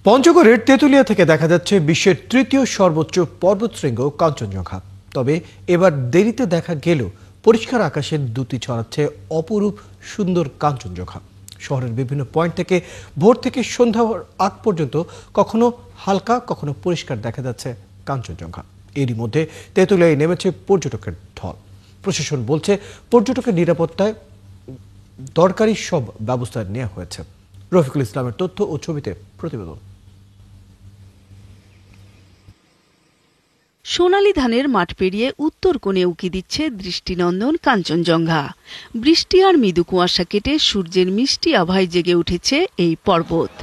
পঞ্চগড়ের তেঁতুলিয়া থেকে দেখা যাচ্ছে বিশ্বের তৃতীয় সর্বোচ্চ পর্বতশৃঙ্গ কাঞ্চনজঙ্ঘা। তবে এবার দেরিতে দেখা গেলেও পরিষ্কার আকাশের দ্যুতি ছড়াচ্ছে অপরূপ সুন্দর কাঞ্চনজঙ্ঘা। শহরের বিভিন্ন পয়েন্ট থেকে ভোর থেকে সন্ধ্যা আগ পর্যন্ত কখনো হালকা কখনো পরিষ্কার দেখা যাচ্ছে কাঞ্চনজঙ্ঘা। এরই মধ্যে তেঁতুলিয়ায় নেমেছে পর্যটকের ঢল। প্রশাসন বলছে পর্যটকের নিরাপত্তায় দরকারি সব ব্যবস্থা নেওয়া হয়েছে। রফিকুল ইসলামের তথ্য ও ছবিতে প্রতিবেদন। সোনালী ধানের মাঠ পেরিয়ে উত্তর কোণে উঁকি দিচ্ছে দৃষ্টিনন্দন কাঞ্চনজঙ্ঘা। বৃষ্টি আর মৃদু কুয়াশা কেটে সূর্যের মিষ্টি আভায় জেগে উঠেছে এই পর্বত।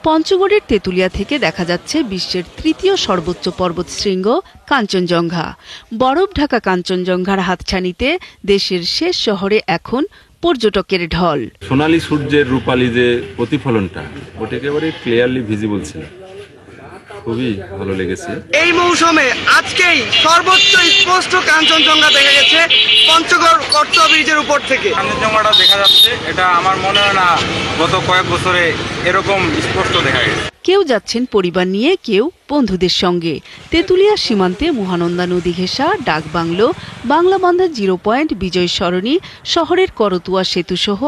পঞ্চগড়ের তেঁতুলিয়া থেকে দেখা যাচ্ছে বিশ্বের তৃতীয় সর্বোচ্চ পর্বতশৃঙ্গ কাঞ্চনজঙ্ঘা। বরফ ঢাকা কাঞ্চনজঙ্ঘার হাতছানিতে দেশের শেষ শহরে এখন পর্যটকের ঢল। সোনালী সূর্যের রূপালী যে প্রতিফলনটা ওটা একেবারে ক্লিয়ারলি ভিজিবল ছিল, খুবই ভালো লেগেছে। এই মৌসুমে আজকেই সর্বোচ্চ স্পষ্ট কাঞ্চনজঙ্ঘা দেখা গেছে পঞ্চগড় কচ্ছ ব্রিজের উপর থেকে। কাঞ্চনজঙ্ঘাটা দেখা যাচ্ছে, এটা আমার মনে হয় না গত কয়েক বছরে এরকম স্পষ্ট দেখা গেছে। কেউ যাচ্ছেন পরিবার নিয়ে, কেউ বন্ধুদের সঙ্গে। তেঁতুলিয়া সীমান্তে মহানন্দা নদী ঘেঁষা ডাকবাংলো, বাংলাবান্ধা 0 পয়েন্ট, বিজয় সরণি, শহরের করতুয়া সেতু সহ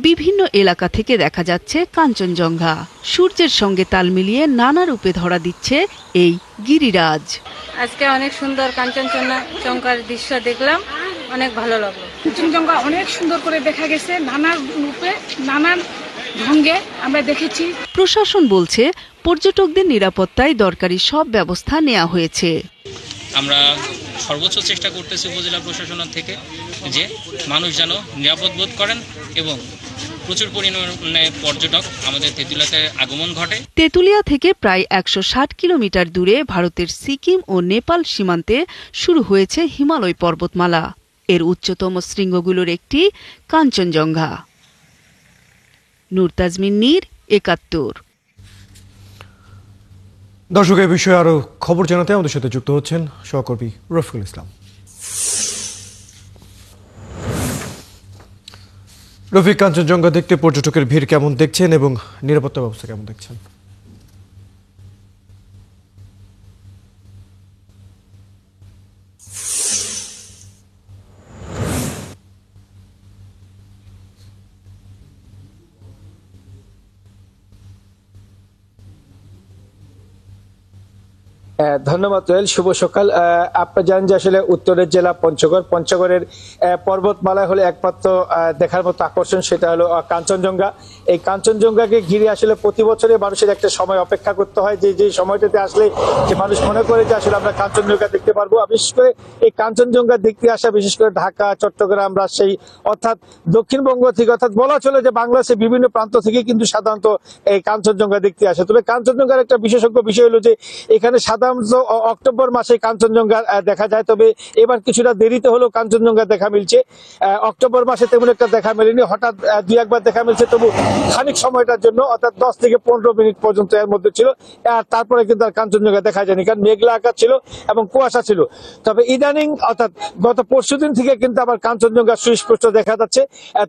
বিভিন্ন এলাকা থেকে দেখা যাচ্ছে কাঞ্চনজঙ্ঘা। সূর্যের সঙ্গে তাল মিলিয়ে নানা রূপে ধরা দিচ্ছে এই গিরিরাজ। আজকে অনেক সুন্দর কাঞ্চনজঙ্ঘার দৃশ্য দেখলাম, অনেক ভালো লাগলো। কাঞ্চনজঙ্ঘা অনেক সুন্দর করে দেখা গেছে, নানা রূপে নানান ঢঙ্গে আমরা দেখেছি। প্রশাসন বলছে পর্যটকদের নিরাপত্তায় দরকারি সব ব্যবস্থা নেওয়া হয়েছে। আমরা সর্বোচ্চ চেষ্টা করতেছি উপজেলা প্রশাসনের থেকে যে মানুষ যেন নিরাপদ বোধ করেন এবং প্রচুর পরিমাণে পর্যটক আমাদের তেঁতুলিয়াতে আগমন ঘটে। তেঁতুলিয়া থেকে প্রায় 160 কিলোমিটার দূরে ভারতের সিকিম ও নেপাল সীমান্তে শুরু হয়েছে হিমালয় পর্বতমালা। এর উচ্চতম শৃঙ্গগুলোর একটি কাঞ্চনজঙ্ঘা। নূর তাজমিন নীর, 71। দর্শক, এই বিষয়ে আরো খবর জানাতে আমাদের সাথে যুক্ত হচ্ছেন সহকর্মী রফিকুল ইসলাম। রফিক, কাঞ্চনজঙ্ঘা দেখতে পর্যটকের ভিড় কেমন দেখছেন এবং নিরাপত্তা ব্যবস্থা কেমন দেখছেন? ধন্যবাদ জয়েল, শুভ সকাল। আপনারা জানেন যে আসলে উত্তরের জেলা পঞ্চগড়ের পর্বতমালা হলো একমাত্র দেখার মতো আকর্ষণ, সেটা হলো কাঞ্চনজঙ্ঘা। এই কাঞ্চনজঙ্ঘাকে ঘিরে আসলে প্রতি বছরে মানুষের একটা সময় অপেক্ষা করতে হয়, যে সময়টাতে আসলে যে মানুষ মনে করে যে আসলে আমরা কাঞ্চনজঙ্ঘা দেখতে পারবো। বিশেষ করে এই কাঞ্চনজঙ্ঘা দেখতে আসা বিশেষ করে ঢাকা, চট্টগ্রাম, রাজশাহী অর্থাৎ দক্ষিণবঙ্গ থেকে, অর্থাৎ বলা চলে যে বাংলাদেশের বিভিন্ন প্রান্ত থেকে কিন্তু সাধারণত এই কাঞ্চনজঙ্ঘা দেখতে আসে। তবে কাঞ্চনজঙ্ঘার একটা বিশেষজ্ঞ বিষয় হলো যে এখানে সাধারণত অক্টোবর মাসে কাঞ্চনজঙ্ঘা দেখা যায়। তবে এবার কিছুটা দেরিতে হলেও কাঞ্চনজঙ্ঘা দেখা মিলছে। অক্টোবর মাসে তেমন একটা দেখা মেলেনি, হঠাৎ 2-1 দেখা মিলছে, তবু খানিক সময়টার জন্য, অর্থাৎ 10 থেকে 15 মিনিট পর্যন্ত এর মধ্যে ছিল। আর তারপরে কিন্তু আর কাঞ্চনজঙ্ঘা দেখা যায়নি, কারণ মেঘলা আকাশ ছিল এবং কুয়াশা ছিল। তবে ইদানিং অর্থাৎ গত পরশুদিন থেকে কিন্তু আবার কাঞ্চনজঙ্ঘা সুস্পষ্ট দেখা যাচ্ছে।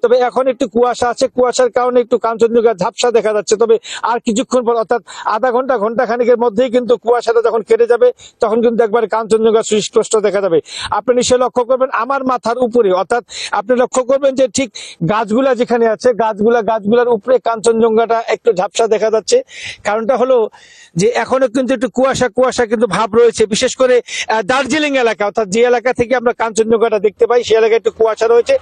তবে এখন একটু কুয়াশা আছে, কুয়াশার কারণে একটু কাঞ্চনজঙ্ঘা ঝাপসা দেখা যাচ্ছে। তবে আর কিছুক্ষণ পর, অর্থাৎ আধা ঘন্টা খানিকের মধ্যেই কিন্তু কুয়াশাটা যখন কেটে যাবে তখন কিন্তু একবার কাঞ্চনজঙ্ঘা সুস্পষ্ট দেখা যাবে। আপনি নিশ্চয়ই লক্ষ্য করবেন আমার মাথার উপরে, অর্থাৎ আপনি লক্ষ্য করবেন যে ঠিক গাছগুলা যেখানে আছে গাছগুলার উপরে কাঞ্চনজঙ্ঘাটা একটু ঝাপসা দেখা যাচ্ছে। কারণটা হলো যে এখনো কিন্তু একটু কুয়াশা কিন্তু ভাব রয়েছে, বিশেষ করে দার্জিলিং এলাকা, অর্থাৎ যে এলাকা থেকে আমরা কাঞ্চনজঙ্ঘাটা দেখতে পাই সেই এলাকায় একটু কুয়াশা রয়েছে।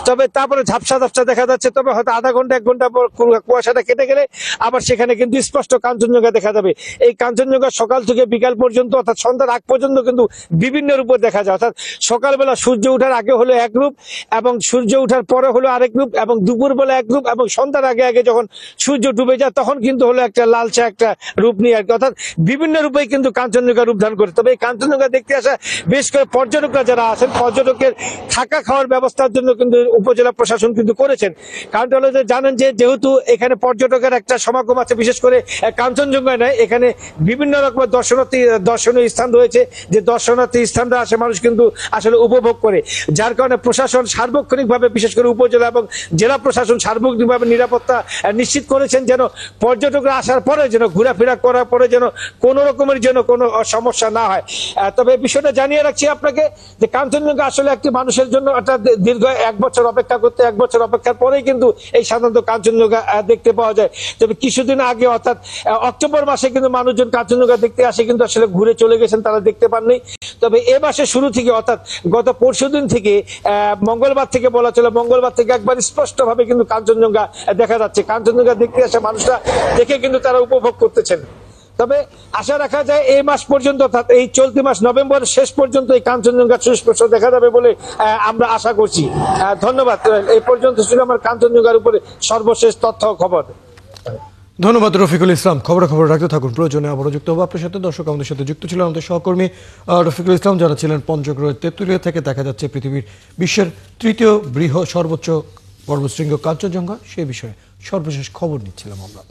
তবে তারপরে ঝাপসা দেখা যাচ্ছে। তবে হয়তো আধা ঘন্টা 1 ঘন্টা পর কুয়াশাটা কেটে গেলে আবার সেখানে কিন্তু স্পষ্ট কাঞ্চনজঙ্ঘা দেখা যাবে। এই কাঞ্চনজঙ্ঘা সকাল থেকে বিকাল পর্যন্ত, অর্থাৎ সন্ধ্যার আগ পর্যন্ত কিন্তু বিভিন্ন রূপে দেখা যায়। অর্থাৎ সকালবেলা সূর্য ওঠার আগে হলো এক রূপ, এবং সূর্য ওঠার পরে হলো আরেক রূপ, এবং দুপুরবেলা এক রূপ, এবং সন্ধ্যার আগে যখন সূর্য ডুবে যায় তখন কিন্তু হলো একটা লালচে একটা রূপ নিয়ে আর কি। অর্থাৎ বিভিন্ন রূপে কিন্তু কাঞ্চনজঙ্ঘা রূপ ধারণ করে। তবে এই কাঞ্চনজঙ্ঘা দেখতে আসা বেশ করে পর্যটকরা যারা আছেন, পর্যটকের থাকা খাওয়ার ব্যবস্থার জন্য কিন্তু উপজেলা প্রশাসন কিন্তু করেছেন। কারণটা হলো যে জানেন যে যেহেতু এখানে পর্যটকের একটা সমাগম আছে, বিশেষ করে কাঞ্চনজঙ্ঘায় নয়, এখানে বিভিন্ন রকমের দর্শনীয় স্থান রয়েছে, যে দর্শনার্থী স্থানটা আসে মানুষ কিন্তু আসলে উপভোগ করে, যার কারণে প্রশাসন সার্বক্ষণিকভাবে বিশেষ করে উপজেলা এবং জেলা প্রশাসন সার্বক্ষণিকভাবে নিরাপত্তা নিশ্চিত করেছেন, যেন পর্যটকরা আসার পরে যেন ঘোরাফেরা করার পরে যেন কোনো রকমের যেন কোনো সমস্যা না হয়। তবে বিষয়টা জানিয়ে রাখছি আপনাকে যে কাঞ্চনজঙ্ঘা আসলে একটি মানুষের জন্য একটা দীর্ঘ 1 বছর অপেক্ষা করতে, 1 বছর অপেক্ষার পরেই কিন্তু এই সাধারণত কাঞ্চনজঙ্ঘা দেখতে পাওয়া যায়। তবে কিছুদিন আগে অর্থাৎ অক্টোবর মাসে কিন্তু মানুষজন কাঞ্চনজঙ্ঘা দেখতে আসে, কিন্তু আসলে ঘুরে চলে গেছেন, তারা দেখতে পাননি। তবে এ মাসের শুরু থেকে অর্থাৎ গত পরশুদিন থেকে মঙ্গলবার থেকে বলা চলে, মঙ্গলবার থেকে একবার স্পষ্টভাবে কিন্তু কাঞ্চনজঙ্ঘা দেখা যাচ্ছে। কাঞ্চনজঙ্ঘা দেখতে আসে মানুষরা দেখে কিন্তু তারা উপভোগ করতেছেন। তবে আশা রাখা যায় এই মাস পর্যন্ত অর্থাৎ এই চলতি মাস নভেম্বর শেষ পর্যন্ত এই কাঞ্চনজঙ্ঘা সুস্পষ্ট দেখা যাবে বলে আমরা আশা করছি। ধন্যবাদ। এই পর্যন্ত ছিল আমার কাঞ্চনজঙ্ঘার উপরে সর্বশেষ তথ্য খবর। ধন্যবাদ রফিকুল ইসলাম। খবর রাখতে থাকুন, প্রয়োজনে আবারও যুক্ত হবো আপনার সাথে। দর্শক, আমাদের সাথে যুক্ত ছিলেন আমাদের সহকর্মী রফিকুল ইসলাম, যারা ছিলেন পঞ্চগড়ের তেঁতুলিয়া থেকে দেখা যাচ্ছে বিশ্বের তৃতীয় সর্বোচ্চ পর্বতশৃঙ্গ কাঞ্চনজঙ্ঘা, সেই বিষয়ে সর্বশেষ খবর নিচ্ছিলাম আমরা।